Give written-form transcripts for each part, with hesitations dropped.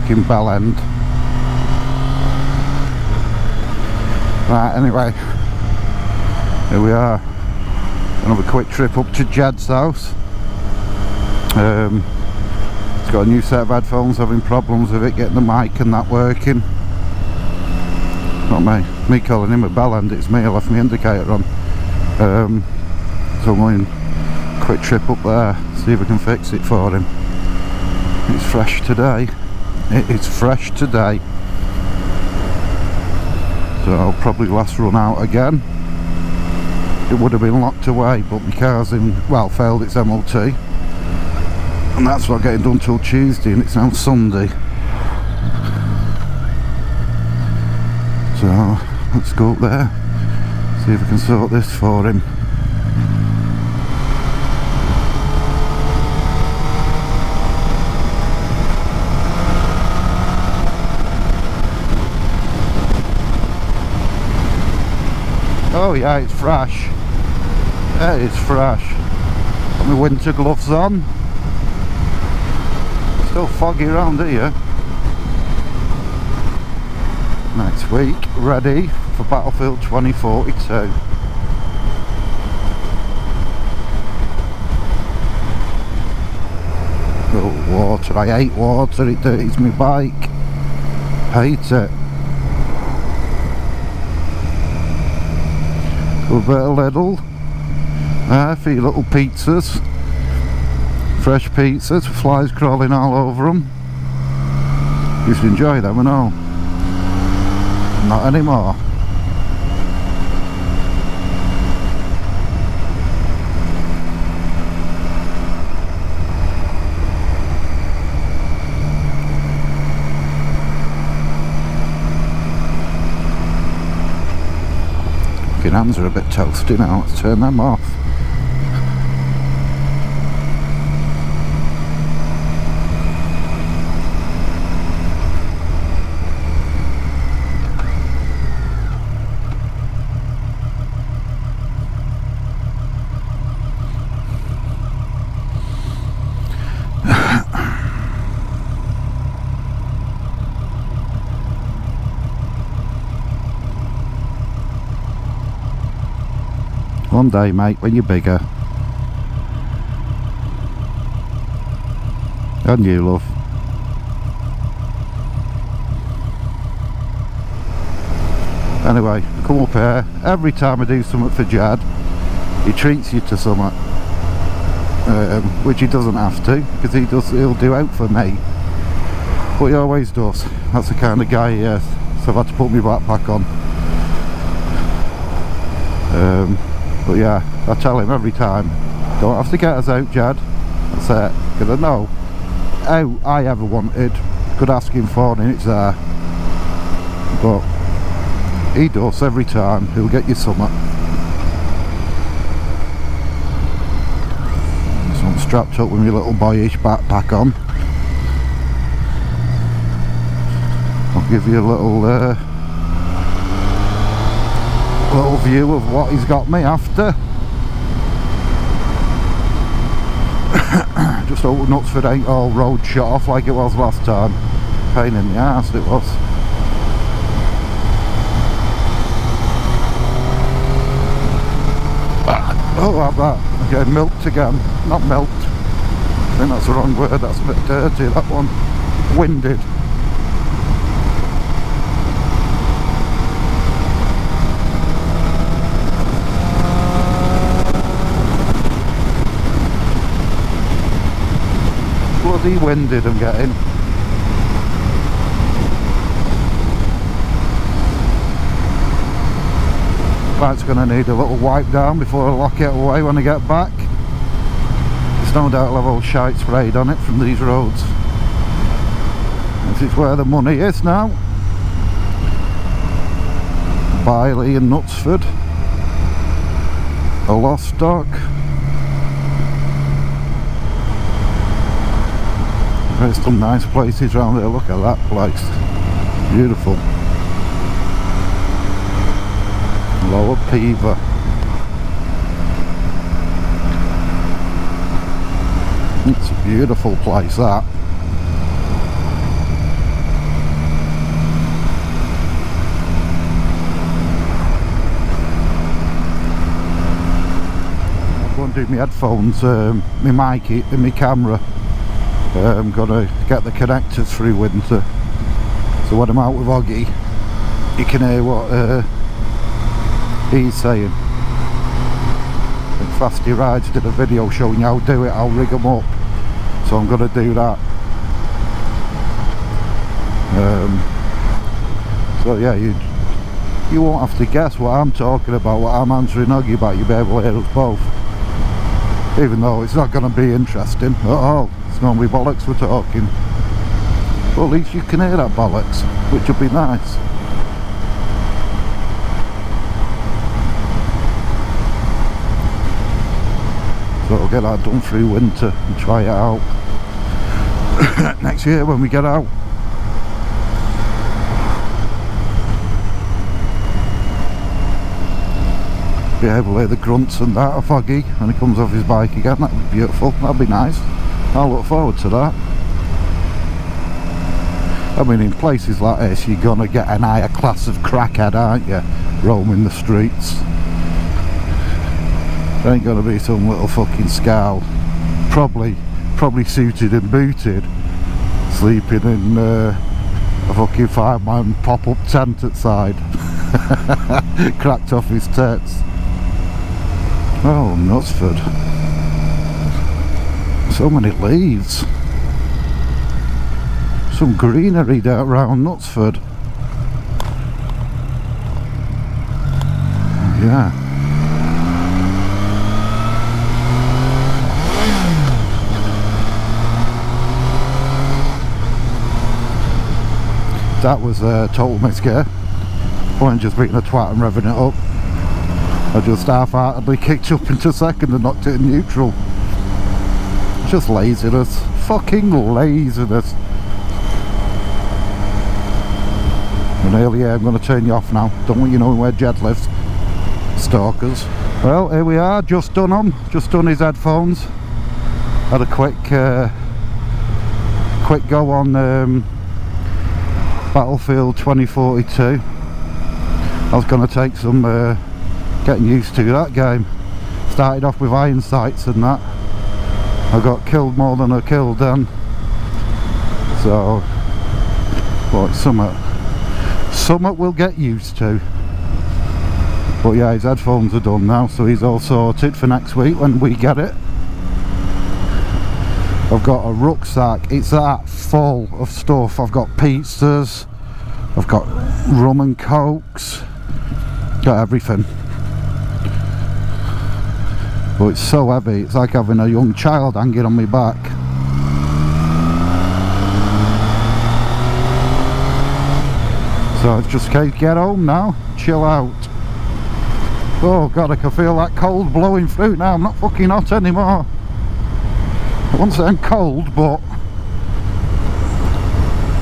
fucking bell end. Right, anyway, here we are. Another quick trip up to Jed's house. He's got a new set of headphones, having problems with it, getting the mic and that working. Not me calling him a bell end, it's me, I left my indicator on. So I'm going quick trip up there, see if I can fix it for him. It's fresh today. It is fresh today. So I'll probably last run out again. It would have been locked away, but my car's failed its MOT. And that's not getting done till Tuesday, and it's now Sunday. So let's go up there, see if I can sort this for him. Oh yeah, it's fresh. Yeah, it's fresh. Got my winter gloves on. Still foggy around here. Next week, ready for Battlefield 2042. Oh, water. I hate water, it dirties my bike. Hate it. A bit of Lidl. A few little pizzas. Fresh pizzas, flies crawling all over them. Used to enjoy them, I know. Not anymore. Fucking hands are a bit toasty now, let's turn them off. One day, mate, when you're bigger. And you, love. Anyway, come up here. Every time I do something for Jad, he treats you to something. Which he doesn't have to, because he'll do out for me. But he always does. That's the kind of guy he is. So I've had to put my backpack on. But yeah, I tell him every time, don't have to get us out, Jad. That's it. Because I know how I ever wanted, could ask him for it and it's there. But he does every time, he'll get you something. So I'm strapped up with my little boyish backpack on. I'll give you a little view of what he's got me after. Just hope Knutsford ain't all road shut off like it was last time. Pain in the arse it was. Oh, have that. Okay, milked again. Not milked. I think that's the wrong word, that's a bit dirty, that one. Winded. Bloody winded I'm getting. Bike's going to need a little wipe down before I lock it away when I get back. There's no doubt I'll have old shite sprayed on it from these roads. This is where the money is now. Biley and Knutsford. A Lostock. There's some nice places around there. Look at that place. Beautiful. Lower Peaver. It's a beautiful place, that. do my headphones, my mic and my camera. I'm gonna get the connectors through winter, so when I'm out with Oggy you can hear what he's saying. Fasty Rides did a video showing you how to do it, I'll rig them up, so I'm gonna do that. So yeah, you won't have to guess what I'm talking about, what I'm answering Oggy about. You'll be able to hear us both, even though it's not going to be interesting at all. It's going to be bollocks we're talking. Well, at least you can hear that bollocks, which will be nice. So I'll get that done through winter and try it out next year when we get out. Be able to hear the grunts and that of Oggy when he comes off his bike again. That'd be beautiful, that'd be nice. I'll look forward to that. I mean, in places like this you're gonna get an higher class of crackhead, aren't you, roaming the streets. There ain't gonna be some little fucking scowl, probably suited and booted, sleeping in a fucking 5-man pop-up tent outside. Cracked off his tits. Oh, Knutsford. So many leaves. Some greenery down around Knutsford. Yeah. That was a total miscare. I wasn't just being a twat and revving it up. I just half-heartedly kicked up into second and knocked it in neutral. Just laziness. Fucking laziness. And early, I'm going to turn you off now. Don't want you knowing where Jed lives. Stalkers. Well, here we are. Just done him. Just done his headphones. Had a quick go on Battlefield 2042. I was going to take some getting used to that game. Started off with iron sights and that. I got killed more than I killed then. So, but something we'll get used to. But yeah, his headphones are done now, so he's all sorted for next week when we get it. I've got a rucksack, it's that full of stuff. I've got pizzas, I've got rum and cokes, got everything. But it's so heavy, it's like having a young child hanging on my back. So it's just get home now, chill out. Oh god, I can feel that cold blowing through now. I'm not fucking hot anymore. I won't say I'm cold, but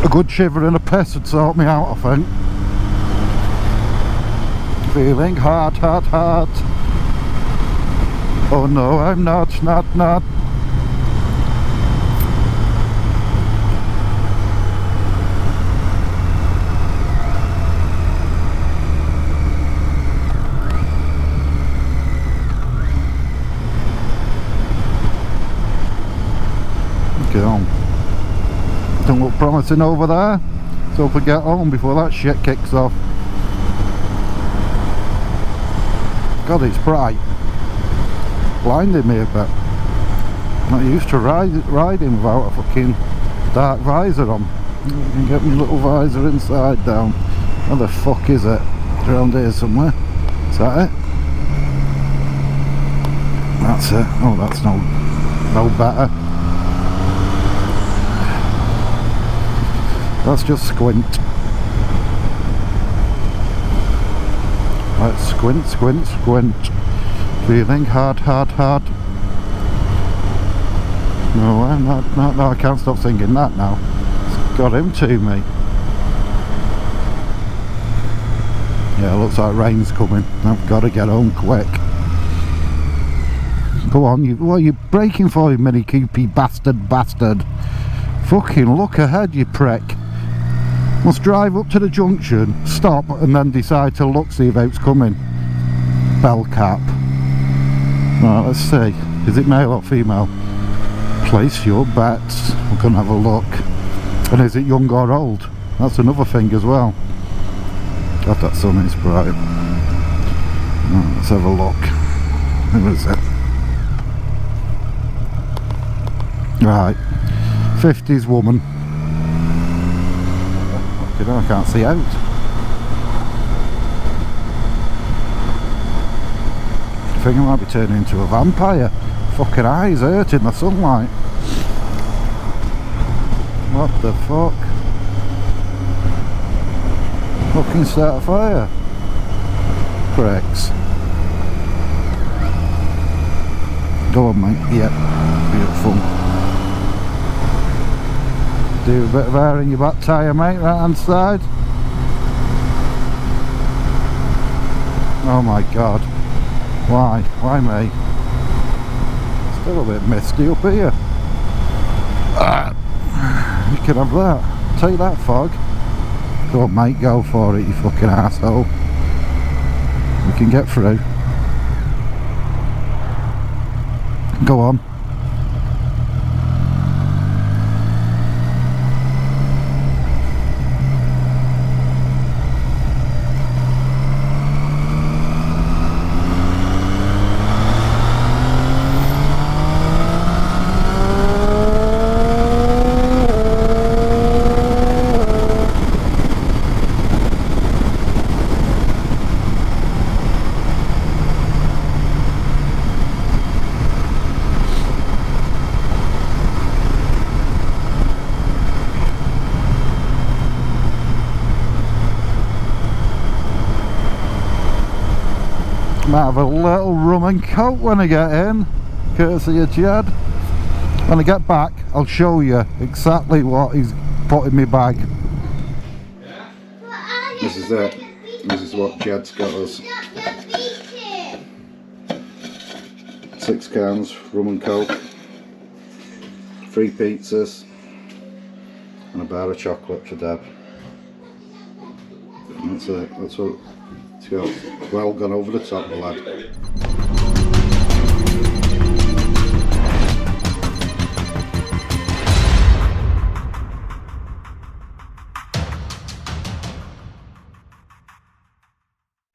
a good shiver and a piss would sort me out, I think. Feeling hot. Oh no, I'm not. Get on. Don't look promising over there, so if we get home before that shit kicks off. God, it's bright. Blinding me a bit. Not used to riding without a fucking dark visor on. I can get my little visor inside down. Where the fuck is it? It's around here somewhere. Is that it? That's it. Oh, that's no better. Let's just squint. Let's squint. Feeling hard. No, I'm not, no, I can't stop singing that now. It's got him to me. Yeah, looks like rain's coming. I've got to get home quick. Go on, what are you braking for, you mini coopy bastard? Fucking look ahead, you prick. Must drive up to the junction, stop, and then decide to look, see if it's coming. Bell cap. Right, let's see. Is it male or female? Place your bets. We're going to have a look. And is it young or old? That's another thing as well. God, that sun is bright. Right, let's have a look. Who is it? Right. 50s woman. I can't see out. I think I might be turning into a vampire. Fucking eyes hurt in the sunlight. What the fuck? Fucking start a fire. Cracks. Go on, mate. Yep. Beautiful. Do a bit of air in your back tyre, mate, right hand side. Oh my god. Why? Why me? Still a bit misty up here. You can have that. Take that, fog. Go on, mate, go for it, you fucking arsehole. We can get through. Go on. Might have a little rum and coke when I get in, courtesy of Jed. When I get back, I'll show you exactly what he's put in my bag. This is it. This is what Jed's got us. 6 cans, rum and coke, 3 pizzas, and a bar of chocolate for Deb. And that's it. That's what. Well gone over the top, lad.